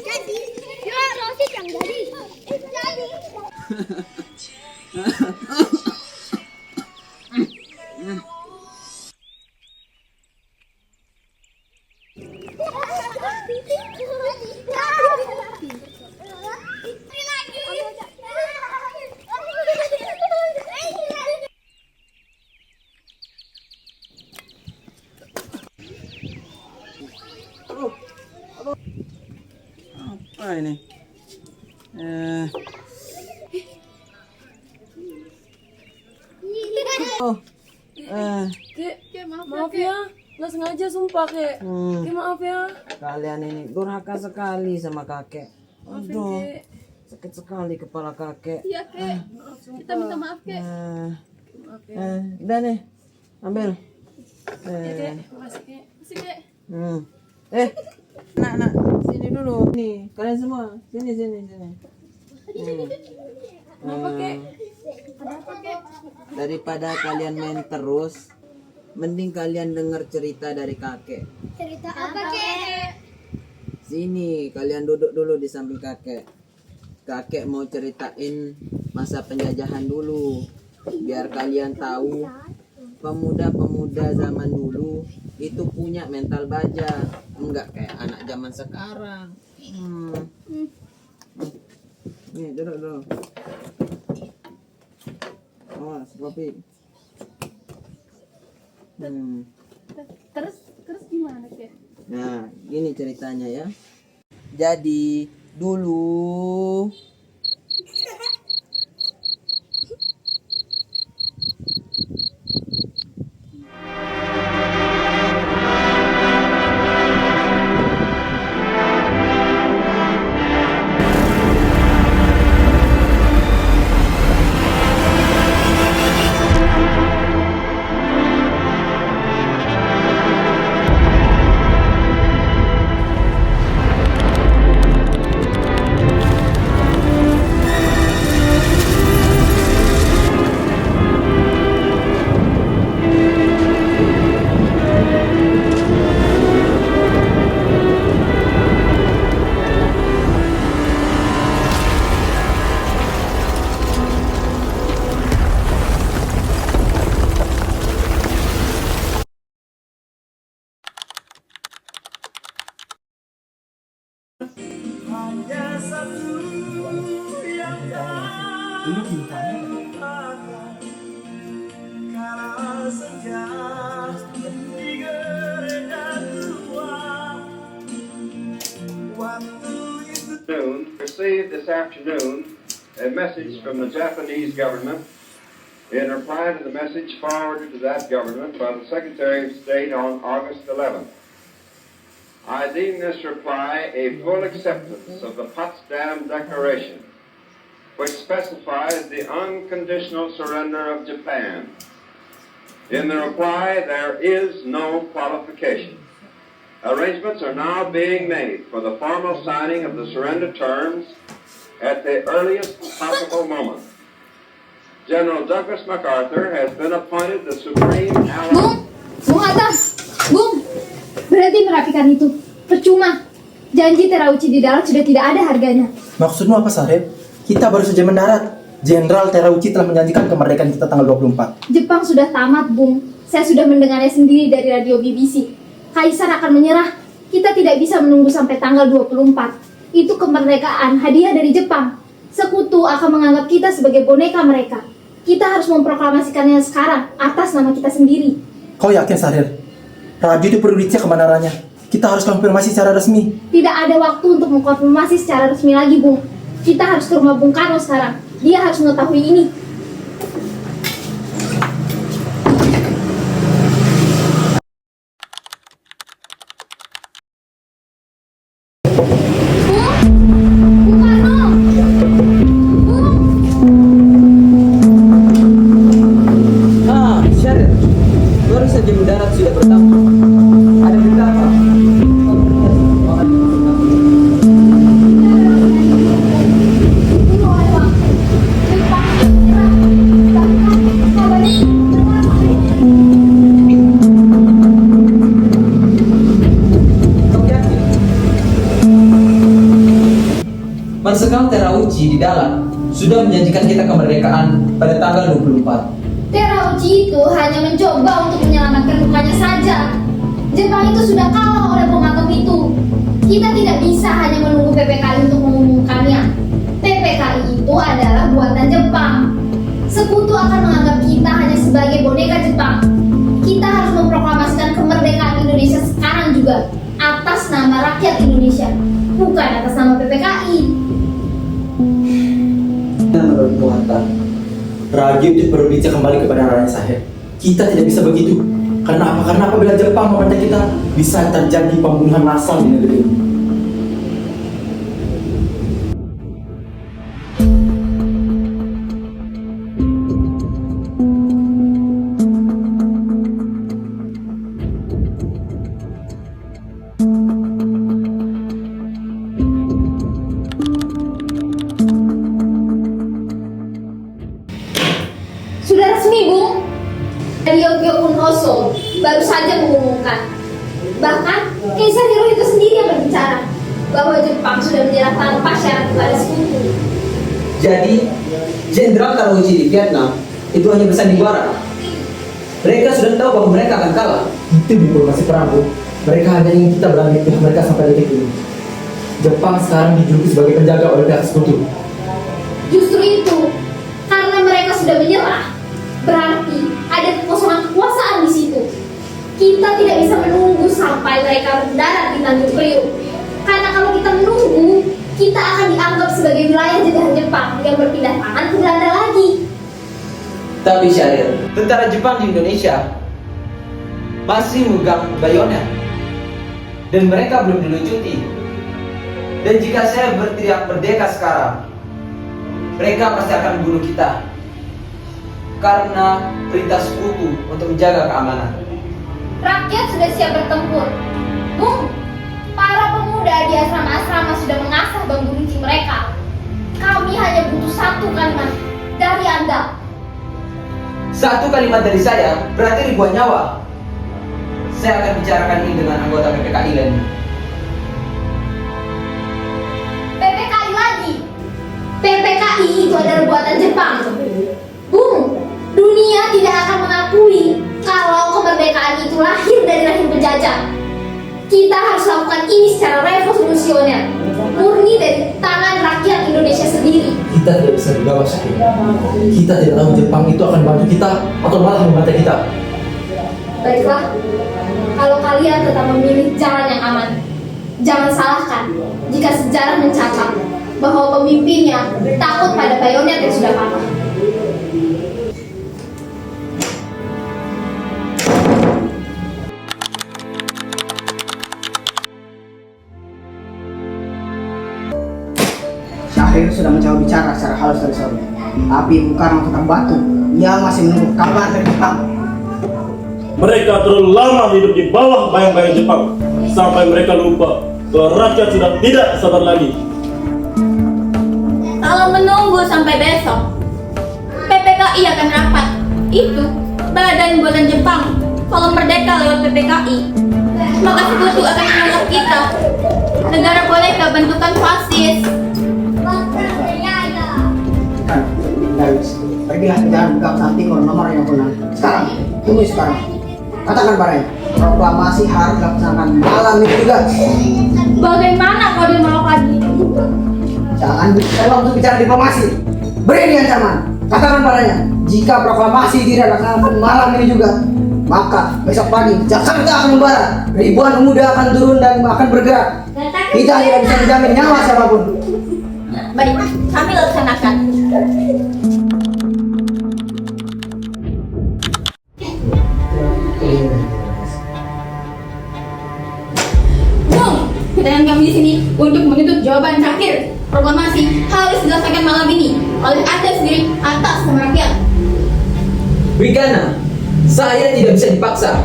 Jadi, ya Rosi yang jadi. Jadi. Apa ini? Kek, maaf ya, nggak sengaja sumpah kek. Kek maaf ya. Kalian ini durhaka sekali sama kakek. Maafin Aduh, kek. sakit sekali kepala kakek. Iya kek. Kita minta maaf kek. Maaf ya. Udah nih, ambil. Ya kek, makasih kek. Makasih kek. Nak, sini dulu. Nih, kalian semua, sini. Kenapa kek? Ada apa kek? Daripada kalian main terus, mending kalian dengar cerita dari kakek. Cerita apa, Kek? Sini, kalian duduk dulu di samping kakek. Kakek mau ceritain masa penjajahan dulu, biar kalian tahu pemuda-pemuda zaman dulu itu punya mental baja, enggak kayak anak zaman sekarang. Nih, duduk dulu. Awas, kopi. Terus gimana kek? Nah, gini ceritanya ya. Jadi dulu Received this afternoon a message from the Japanese government in reply to the message forwarded to that government by the Secretary of State on August 11th. I deem this reply a full acceptance of the Potsdam Declaration, which specifies the unconditional surrender of Japan. In the reply, there is no qualification. Arrangements are now being made for the formal signing of the surrender terms at the earliest possible moment. General Douglas MacArthur has been appointed the Supreme Ally. Bung atas, Bung. Berhenti merapikan itu. Percuma. Janji Terauchi di darat sudah tidak ada harganya. Maksudmu apa, Sarip? Kita baru saja mendarat. Jenderal Terauchi telah menjanjikan kemerdekaan kita tanggal 24. Jepang sudah tamat, Bung. Saya sudah mendengarnya sendiri dari radio BBC. Kaisar akan menyerah. Kita tidak bisa menunggu sampai tanggal 24. Itu kemerdekaan, hadiah dari Jepang. Sekutu akan menganggap kita sebagai boneka mereka. Kita harus memproklamasikannya sekarang atas nama kita sendiri. Kau yakin, Sarir? Radio itu perlu dicek kebenarannya. Kita harus konfirmasi secara resmi. Tidak ada waktu untuk mengkonfirmasi secara resmi lagi, Bung. Kita harus ke rumah Bung Karno sekarang. Dia harus mengetahui ini. Syaril, baru saja mendarat sudah bertemu. Ada berita apa? sudah menjanjikan kita kemerdekaan pada tanggal 24. Terauchi itu hanya mencoba untuk menyelamatkan lukanya saja. Jepang itu sudah kalah oleh bom atom itu. Kita tidak bisa hanya menunggu PPKI untuk mengumumkannya. PPKI itu adalah buatan Jepang. Sekutu akan menganggap kita hanya sebagai boneka Jepang. Kita harus memproklamasikan kemerdekaan Indonesia sekarang juga atas nama rakyat Indonesia, bukan atas nama PPKI. Menurut Muhatta, radio itu perlu dicek kembali kepada Raja Sahib. Kita tidak bisa begitu. Karena apa? Karena apabila Jepang memerintah kita, bisa terjadi pembunuhan massal di negeri ini. Sudah resmi, Bung. Ryogyo Unhoso baru saja mengumumkan. Bahkan Kaisar Hirohito sendiri yang berbicara bahwa Jepang sudah menyerah tanpa syarat kepada sekutu. Jadi, Jenderal Terauchi di Vietnam itu hanya bersandiwara. Mereka sudah tahu bahwa mereka akan kalah. Itu diplomasi perang, Bu. Mereka hanya ingin kita berada di pihak mereka sampai detik ini. Jepang sekarang dijuluki sebagai penjaga oleh pihak sekutu. Justru itu, karena mereka sudah menyerah, berarti ada kekosongan kekuasaan di situ. Kita tidak bisa menunggu sampai mereka mendarat di Tanjung Priok. Karena kalau kita menunggu, kita akan dianggap sebagai wilayah jajahan Jepang yang berpindah tangan ke Belanda lagi. Tapi Syahrir, tentara Jepang di Indonesia masih memegang bayonet dan mereka belum dilucuti. Dan jika saya berteriak merdeka sekarang, mereka pasti akan membunuh kita karena perintah sekutu untuk menjaga keamanan. Rakyat sudah siap bertempur. Bung, para pemuda di asrama-asrama sudah mengasah bambu runcing mereka. Kami hanya butuh satu kalimat dari Anda. Satu kalimat dari saya berarti ribuan nyawa. Saya akan bicarakan ini dengan anggota PPKI lainnya. PPKI lagi. PPKI itu adalah buatan Jepang. Bung, dunia tidak akan mengakui kalau kemerdekaan itu lahir dari rahim penjajah. Kita harus lakukan ini secara revolusioner, murni dari tangan rakyat Indonesia sendiri. Kita tidak bisa dibawa Syahrir. Kita tidak tahu Jepang itu akan bantu kita atau malah membantai kita. Baiklah, kalau kalian tetap memilih jalan yang aman, jangan salahkan jika sejarah mencatat bahwa pemimpinnya takut pada bayonet yang sudah patah. Syahrir sudah mencoba bicara secara halus tadi sore, tapi Bung Karno tetap batu. Ia masih menunggu kabar dari Jepang. Mereka terlalu lama hidup di bawah bayang-bayang Jepang sampai mereka lupa bahwa rakyat sudah tidak sabar lagi. Kalau menunggu sampai besok, PPKI akan rapat. Itu badan buatan Jepang. Kalau merdeka lewat PPKI, maka sekutu akan menganggap kita negara boneka bentukan fasis. Kan, Dawis, pergilah ke jalan Gang Timur nomor 56. Sekarang, tunggu sekarang. Katakan padanya, proklamasi harus dilaksanakan malam ini juga. Bagaimana kau dimolok lagi? Jangan coba untuk bicara diplomasi. Beri dia ancaman. Katakan padanya, jika proklamasi tidak dilaksanakan malam ini juga, maka besok pagi Jakarta akan membara. Ribuan pemuda akan turun dan akan bergerak. Kita tidak bisa menjamin nyawa siapapun. Baik, kami laksanakan. Bung, kedatangan kami di sini untuk menuntut jawaban terakhir. Proklamasi harus dilaksanakan malam ini oleh Anda sendiri atas nama rakyat. Wigana, saya tidak bisa dipaksa.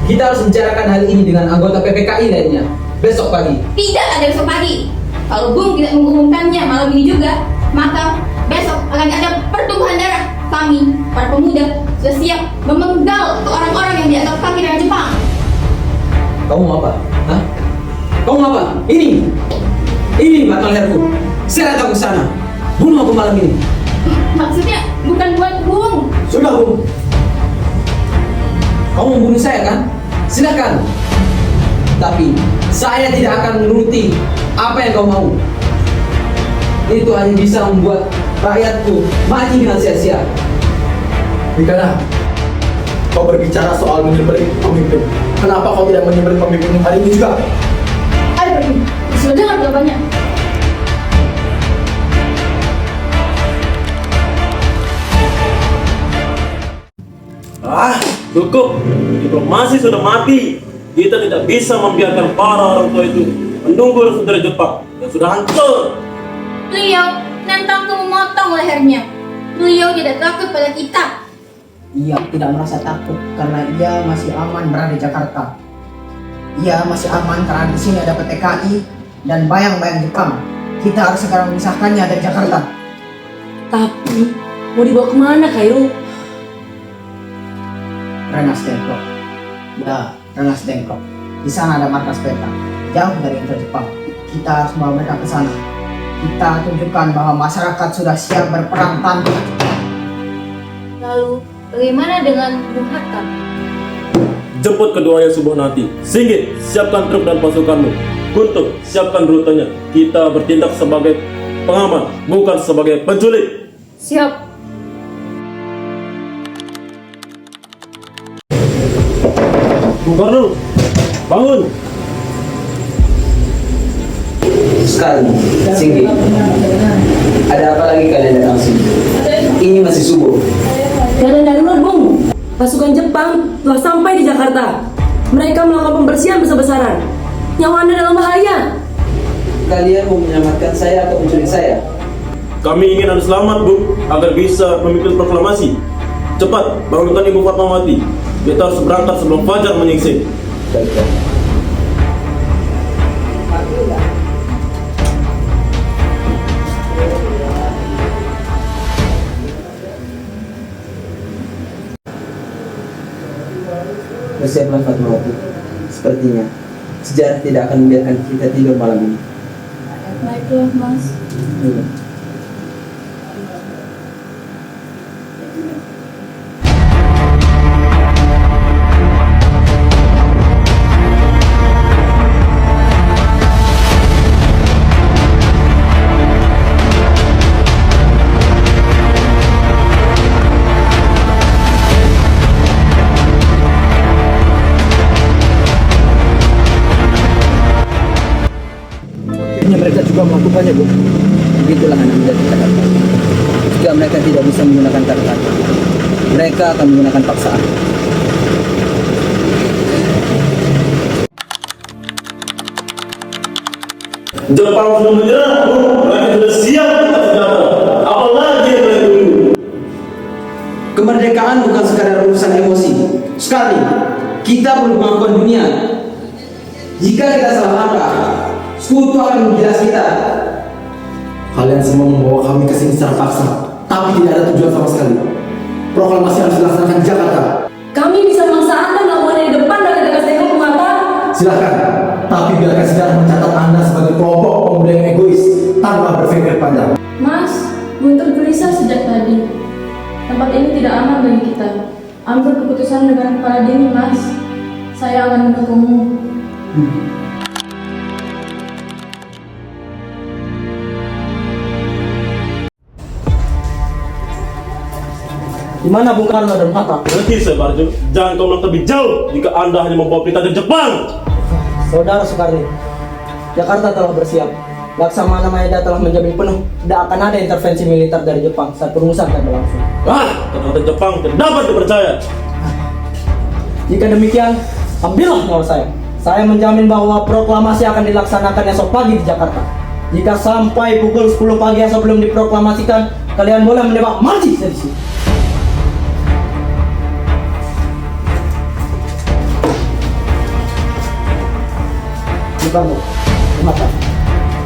Kita harus bicarakan hal ini dengan anggota PPKI lainnya besok pagi. Tidak ada besok pagi. Kalau Bung tidak mengumumkannya malam ini juga, maka besok akan ada pertumpahan darah. Kami, para pemuda, sudah siap memenggal ke orang-orang yang dianggap kaki dari Jepang. Kamu mau apa? Hah? Kamu mau apa? Ini batang leherku. Seret aku ke sana. Bunuh aku malam ini. Maksudnya bukan buat Bung. Sudah, Bung. Kamu membunuh saya kan? Silakan. Tapi saya tidak akan menuruti apa yang kau mau. Itu hanya bisa membuat rakyatku mati dengan sia-sia. Bikana, kau berbicara soal menyembelih pemimpin. Kenapa kau tidak menyembelih pemimpin hari ini juga? Ayo pergi. Sudah dengar jawabannya. Cukup. Diplomasi sudah mati. Kita tidak bisa membiarkan para orang tua itu menunggu restu dari Jepang yang sudah hancur. Beliau nantangku memotong lehernya. Beliau tidak takut pada kita. Ia tidak merasa takut karena ia masih aman berada di Jakarta. Ia masih aman karena di sini ada PTKI dan bayang-bayang Jepang. Kita harus sekarang memisahkannya dari Jakarta. Tapi mau dibawa kemana Khairul? Rengas Dengklok. Ya, Rengas Dengklok. Di sana ada markas peta, jauh dari Inter Jepang. Kita harus membawa mereka ke sana. Kita tunjukkan bahwa masyarakat sudah siap berperang tanpa. Lalu bagaimana dengan Bung Hatta? Jemput keduanya subuh nanti. Singgit, siapkan truk dan pasukanmu. Guntur, siapkan rutenya. Kita bertindak sebagai pengaman, bukan sebagai penculik. Siap. Bung Karno, bangun. Sekali, Singgi. Ada apa lagi kalian datang sini? Ini masih subuh. Keadaan darurat Bung. Pasukan Jepang telah sampai di Jakarta. Mereka melakukan pembersihan besar-besaran. Nyawa Anda dalam bahaya. Kalian mau menyelamatkan saya atau menculik saya? Kami ingin Anda selamat, Bung, agar bisa memimpin proklamasi. Cepat, bangunkan Ibu Fatmawati. Kita harus berangkat sebelum fajar menyingsing. Baiklah. Bersiaplah Fatmawati. Sepertinya sejarah tidak akan membiarkan kita tidur malam ini. Baiklah, Mas. Iya. Akhirnya mereka juga melakukannya, Bu. Begitulah anak muda di Jakarta. Jika mereka tidak bisa menggunakan kata-kata, mereka akan menggunakan paksaan. Jepang sudah menyerah, Bung. Mereka sudah siap atas senjata. Apalagi yang mereka tunggu? Kemerdekaan bukan sekadar urusan emosi. Sekali, kita perlu pengakuan dunia. Jika kita salah langkah, sekutu akan menjelas kita. Kalian semua membawa kami ke sini secara paksa, tapi tidak ada tujuan sama sekali. Proklamasi harus dilaksanakan di Jakarta. Kami bisa memaksa Anda melakukannya di depan dari Rengas Dengklok, Bung Hatta. Silakan, tapi biarkan sejarah mencatat Anda sebagai kelompok pemuda yang egois tanpa berpikir panjang. Mas, Guntur gelisah sejak tadi. Tempat ini tidak aman bagi kita. Ambil keputusan dengan kepala dingin, Mas. Saya akan mendukungmu. Di mana Bung Karno dan Hatta? Berhenti, Sebarjo. Jangan kau menang lebih jauh jika Anda hanya membawa berita dari Jepang. Saudara Soekarno, Jakarta telah bersiap. Laksamana Maeda telah menjamin penuh tidak akan ada intervensi militer dari Jepang saat perumusan akan berlangsung. Kata-kata Jepang tidak dapat dipercaya. Jika demikian, ambillah nyawa saya. Saya menjamin bahwa proklamasi akan dilaksanakan esok pagi di Jakarta. Jika sampai pukul 10 pagi sebelum diproklamasikan, kalian boleh menembak mati dari sini. Soekarno, Hatta,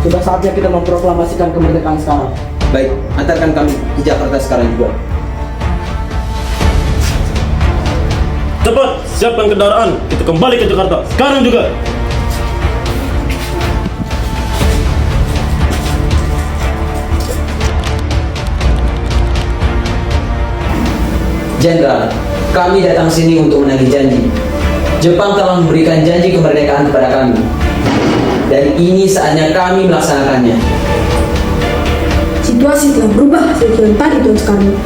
sudah saatnya kita memproklamasikan kemerdekaan sekarang. Baik, antarkan kami di Jakarta sekarang juga. Cepat, siapkan kendaraan. Kita kembali ke Jakarta. Sekarang juga. Jenderal, kami datang sini untuk menagih janji. Jepang telah memberikan janji kemerdekaan kepada kami. Dan ini saatnya kami melaksanakannya. Situasi telah berubah sejak tadi, Tuan Soekarno.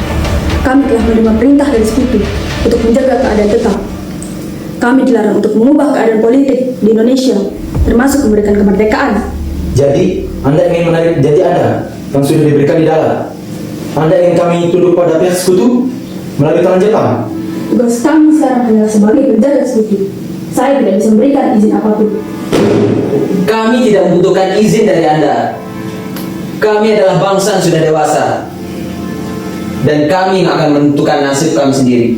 Kami telah menerima perintah dari sekutu untuk menjaga keadaan tetap. Kami dilarang untuk mengubah keadaan politik di Indonesia, termasuk memberikan kemerdekaan. Jadi, Anda ingin menarik janji Anda yang sudah diberikan di dalam. Anda ingin kami tunduk pada pihak sekutu melalui tangan Jepang. Tugas kami sekarang hanyalah sebagai penjaga sekutu. Saya tidak bisa memberikan izin apapun. Kami tidak membutuhkan izin dari Anda. Kami adalah bangsa yang sudah dewasa. Dan kami yang akan menentukan nasib kami sendiri.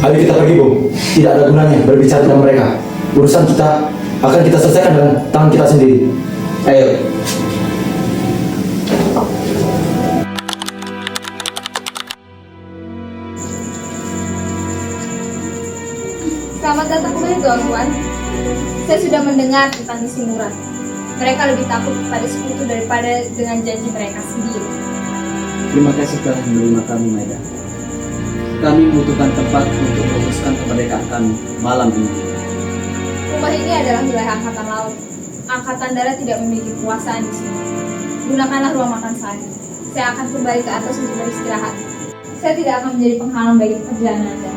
Ayo kita pergi, Bung. Tidak ada gunanya berbicara dengan mereka. Urusan kita akan kita selesaikan dengan tangan kita sendiri. Ayo. Selamat datang kembali tuan-tuan. Saya sudah mendengar tentang isi murah. Mereka lebih takut kepada sekutu daripada dengan janji mereka sendiri. Terima kasih telah menerima kami, Maida. Kami membutuhkan tempat untuk merumuskan kemerdekaan kami malam ini. Rumah ini adalah wilayah angkatan laut. Angkatan darat tidak memiliki kekuasaan di sini. Gunakanlah ruang makan saya. Saya akan kembali ke atas untuk beristirahat. Saya tidak akan menjadi penghalang bagi perjalanan Anda.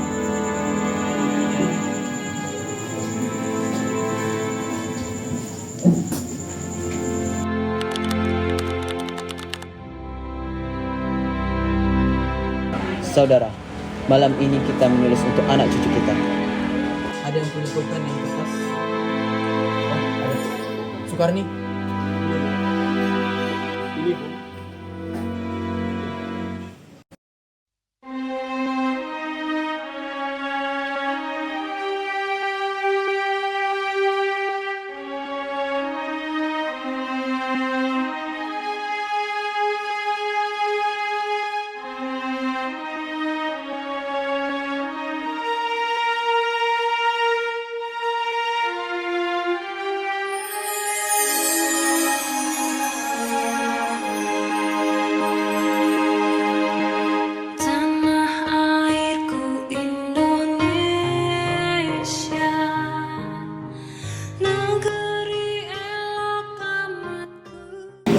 Saudara, malam ini kita menulis untuk anak cucu kita. Ada yang punya pulpen yang kertas? Oh, ada. Sukarni. Ini, Bu.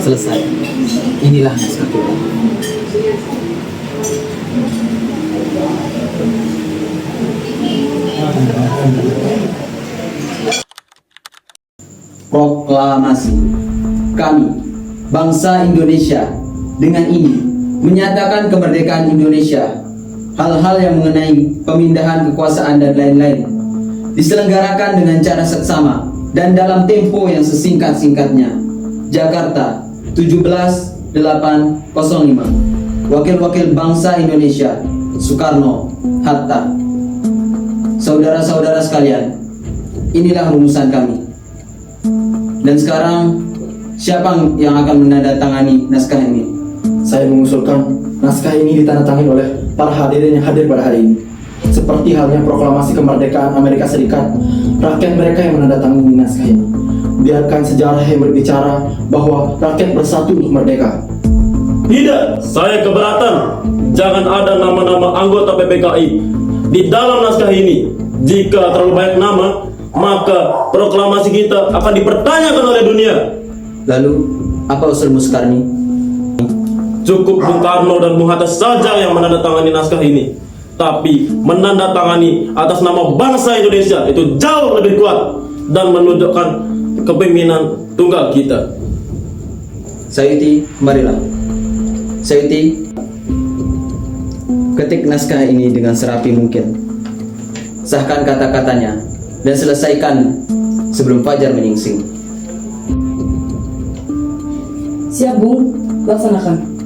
Selesai. Inilah naskah kita. Proklamasi. Kami, bangsa Indonesia, dengan ini menyatakan kemerdekaan Indonesia. Hal-hal yang mengenai pemindahan kekuasaan dan lain-lain diselenggarakan dengan cara seksama dan dalam tempo yang sesingkat-singkatnya. Jakarta, 17.805. Wakil-wakil bangsa Indonesia, Soekarno, Hatta. Saudara-saudara sekalian, inilah rumusan kami. Dan sekarang, siapa yang akan menandatangani naskah ini? Saya mengusulkan naskah ini ditandatangani oleh para hadirin yang hadir pada hari ini. Seperti halnya proklamasi kemerdekaan Amerika Serikat, rakyat mereka yang menandatangani naskah ini. Biarkan sejarah yang berbicara bahwa rakyat bersatu untuk merdeka. Tidak, saya keberatan. Jangan ada nama-nama anggota PPKI di dalam naskah ini. Jika terlalu banyak nama, maka proklamasi kita akan dipertanyakan oleh dunia. Lalu, apa usulmu, Soekarni? Cukup Bung Karno dan Bung Hatta saja yang menandatangani naskah ini. Tapi menandatangani atas nama bangsa Indonesia itu jauh lebih kuat dan menunjukkan kepemimpinan tunggal kita. Sayuti, marilah. Sayuti, ketik naskah ini dengan serapi mungkin. Sahkan kata-katanya dan selesaikan sebelum fajar menyingsing. Siap, Bung. Laksanakan.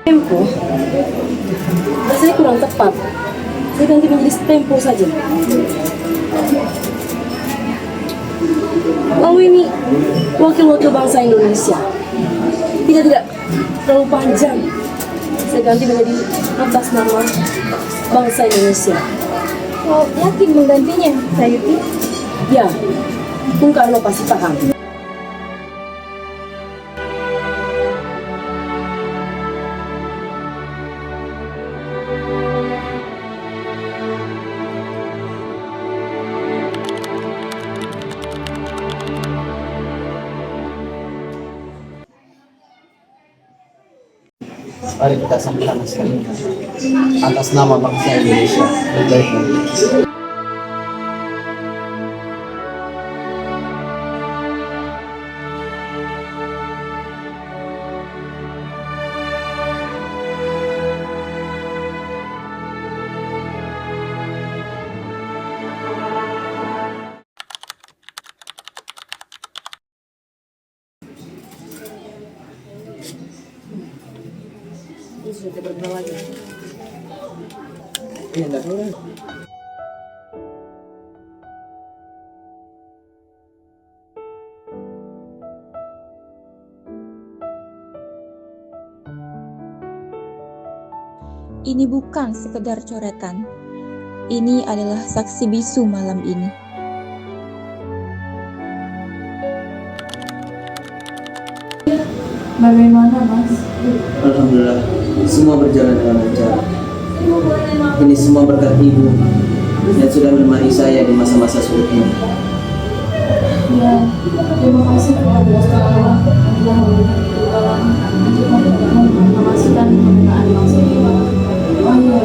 Tempo? Rasanya kurang tepat. Saya ganti menjadi Tempo saja. Lalu ini wakil-wakil bangsa Indonesia. Tidak terlalu panjang. Saya ganti menjadi atas nama bangsa Indonesia. Oh, yakin menggantinya, Sayuti? Ya, Bung Karno pasti paham. Mari kita sampaikan sekali atas nama bangsa Indonesia. Baik. Ini sudah tidak berguna lagi. Iya, enggak boleh. Ini bukan sekedar coretan. Ini adalah saksi bisu malam ini. Bagaimana, Mas? Alhamdulillah, semua berjalan dengan lancar. Ini semua berkat Ibu yang sudah menemani saya di masa-masa sulit ini. Ya, terima kasih kepada Gusti Allah yang telah memberikan pertolongan untuk memastikan pembinaan bangsa kita. Oh iya,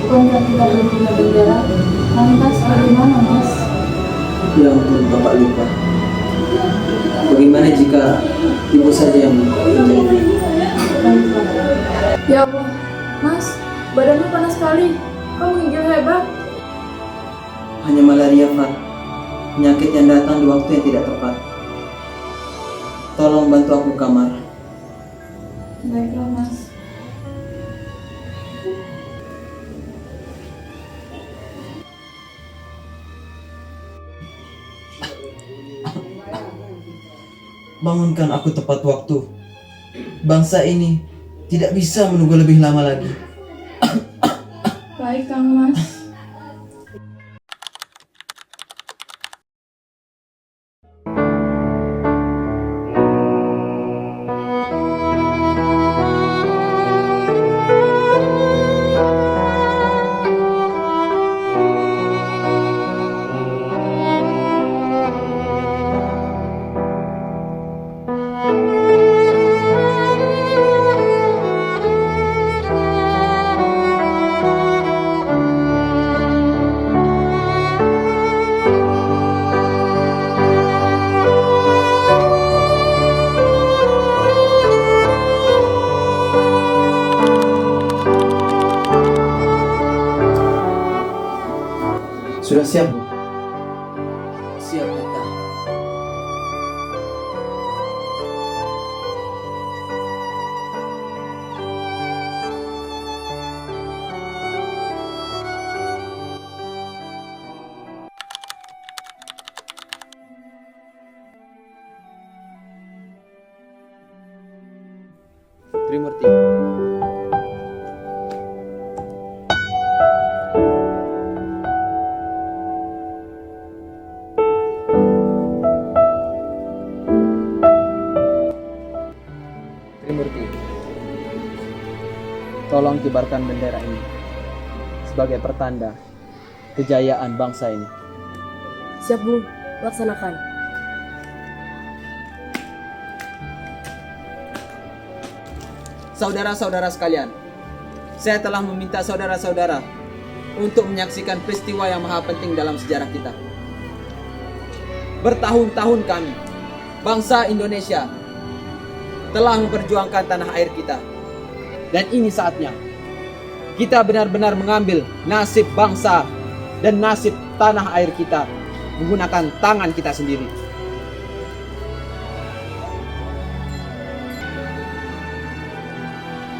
bukankah kita belum punya bendera? Lantas bagaimana, Mas? Ya ampun, Bapak lupa. Bagaimana jika Ibu saja yang menjadi? Ya Allah, Mas, badanmu panas sekali. Kamu hijau hebat. Hanya malaria, Pak. Penyakit yang datang di waktu yang tidak tepat. Tolong bantu aku ke kamar. Baiklah, Mas. Bangunkan aku tepat waktu. Bangsa ini tidak bisa menunggu lebih lama lagi. Baik, Kang Mas. Sudah siap, Bu? Siap, Kak. Trimurti. Trimurti, tolong kibarkan bendera ini sebagai pertanda kejayaan bangsa ini. Siap, Bu. Laksanakan. Saudara-saudara sekalian, saya telah meminta saudara-saudara untuk menyaksikan peristiwa yang maha penting dalam sejarah kita. Bertahun-tahun kami, bangsa Indonesia, telah memperjuangkan tanah air kita. Dan ini saatnya kita benar-benar mengambil nasib bangsa dan nasib tanah air kita menggunakan tangan kita sendiri.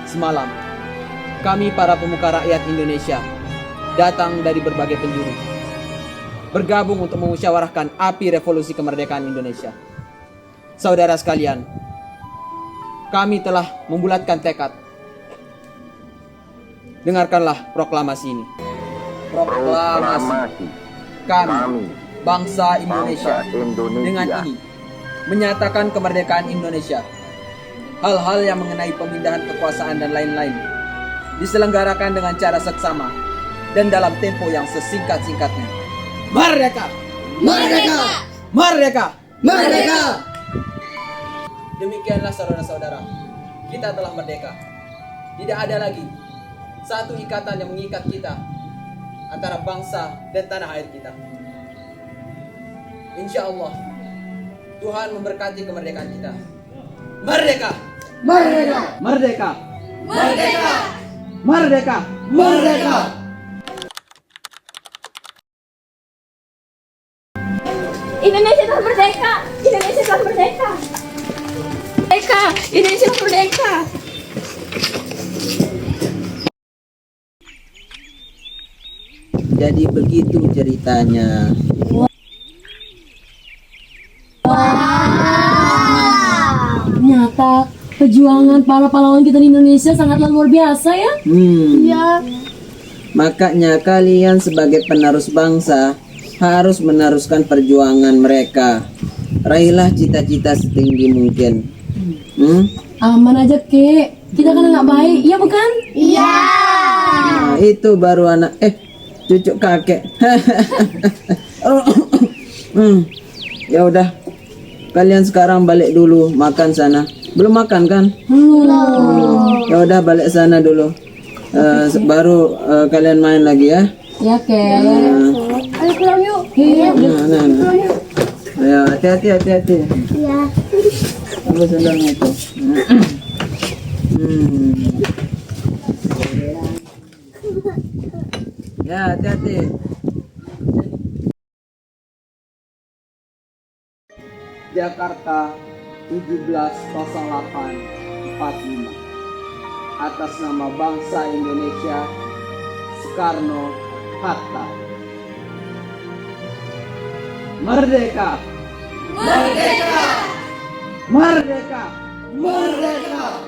Semalam Kami para pemuka rakyat Indonesia datang dari berbagai penjuru, bergabung untuk memusyawarahkan api revolusi kemerdekaan Indonesia. Saudara sekalian, kami telah membulatkan tekad. Dengarkanlah proklamasi ini. Proklamasi kami, bangsa Indonesia, dengan ini menyatakan kemerdekaan Indonesia. Hal-hal yang mengenai pemindahan kekuasaan dan lain-lain diselenggarakan dengan cara seksama dan dalam tempo yang sesingkat-singkatnya. Merdeka! Merdeka! Merdeka! Merdeka! Demikianlah saudara-saudara, kita telah merdeka. Tidak ada lagi satu ikatan yang mengikat kita antara bangsa dan tanah air kita. Insya Allah, Tuhan memberkati kemerdekaan kita. Merdeka! Merdeka! Merdeka! Merdeka! Merdeka! Merdeka! Indonesia telah merdeka. Indonesia telah merdeka. Merdeka. Indonesia telah merdeka. Jadi begitu ceritanya. Ternyata perjuangan para pahlawan kita di Indonesia sangatlah luar biasa ya. Iya. Makanya kalian sebagai penerus bangsa harus meneruskan perjuangan mereka. Raihlah cita-cita setinggi mungkin. Aman aja kek. Kita kan nggak baik, iya bukan? Iya. Nah, itu baru anak cucu kakek. Ya udah, kalian sekarang balik dulu makan sana. Belum makan kan? Ya udah balik sana dulu. Baru kalian main lagi ya. Ya kek. Ayo pulang yuk. Nah. Ayo hati-hati. Iya. Tunggu sendalnya itu. Ya hati-hati. Jakarta 170845 atas nama bangsa Indonesia, Soekarno Hatta. Merdeka! Merdeka! Merdeka! Merdeka!